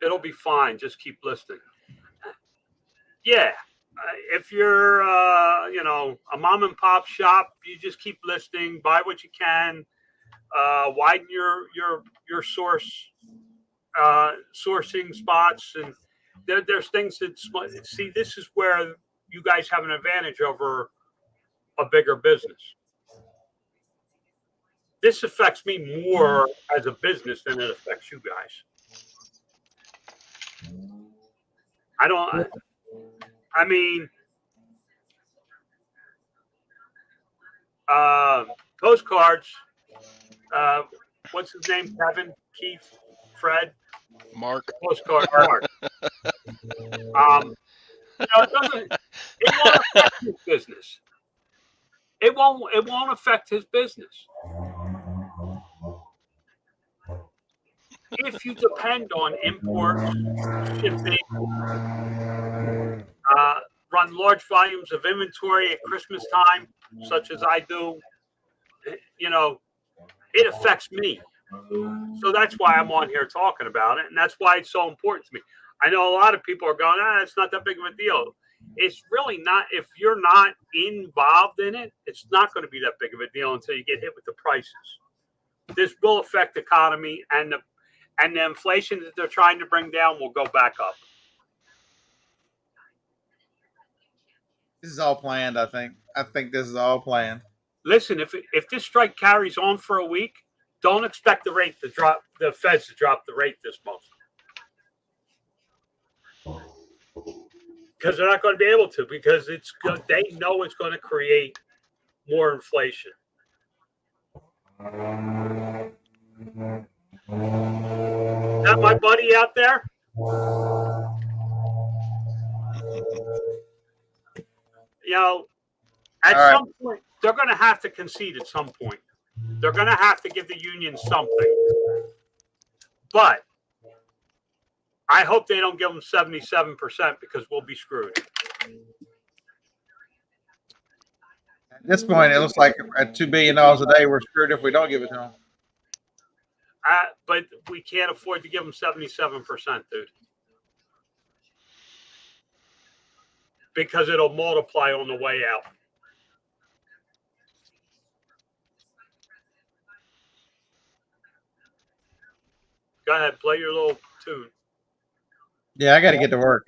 It'll be fine. Just keep listening. Yeah. If you're, a mom and pop shop, you just keep listening, buy what you can, widen your sourcing spots. And there's things that, see, this is where you guys have an advantage over a bigger business. This affects me more as a business than it affects you guys. Postcards. What's his name? Kevin, Keith, Fred, Mark. Postcard Mark. It won't affect his business. It won't affect his business. If you depend on imports, shipping, run large volumes of inventory at Christmas time, such as I do, it affects me. So that's why I'm on here talking about it, and that's why it's so important to me. I know a lot of people are going, it's not that big of a deal. It's really not. If you're not involved in it, it's not going to be that big of a deal until you get hit with the prices. This will affect the economy, and the inflation that they're trying to bring down will go back up. This is all planned, I think. I think this is all planned. Listen, if this strike carries on for a week, don't expect the rate to drop. The Feds to drop the rate this month because they're not going to be able to, because they know it's going to create more inflation. Is that my buddy out there? At some point, they're going to have to concede at some point. They're going to have to give the union something. But I hope they don't give them 77% because we'll be screwed. At this point, it looks like at $2 billion a day, we're screwed if we don't give it to them. But we can't afford to give them 77%, dude. Because it'll multiply on the way out. Go ahead, play your little tune. Yeah, I got to get to work.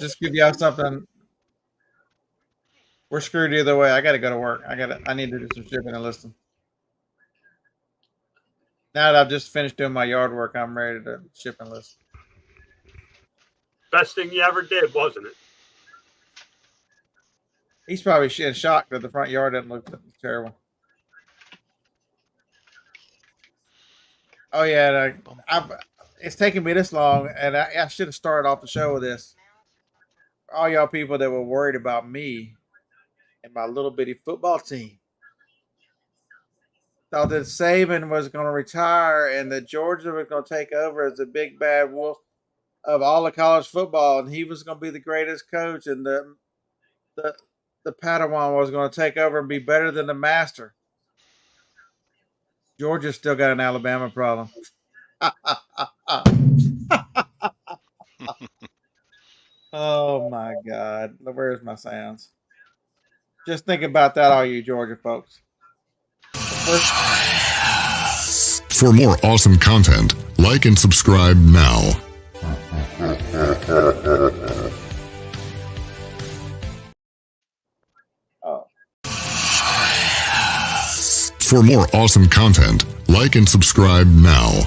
Just give y'all something. We're screwed either way. I got to go to work. I need to do some shipping and listing. Now that I've just finished doing my yard work, I'm ready to ship and list. Best thing you ever did, wasn't it? He's probably shocked that the front yard doesn't look terrible. Oh yeah, it's taken me this long, and I should have started off the show with this. All y'all people that were worried about me and my little bitty football team, thought that Saban was going to retire and that Georgia was going to take over as the big bad wolf of all of college football, and he was going to be the greatest coach, and the Padawan was going to take over and be better than the master. Georgia's still got an Alabama problem. Oh my God. Where's my sounds? Just think about that, all you Georgia folks. For more awesome content, like and subscribe now. For more awesome content, like and subscribe now.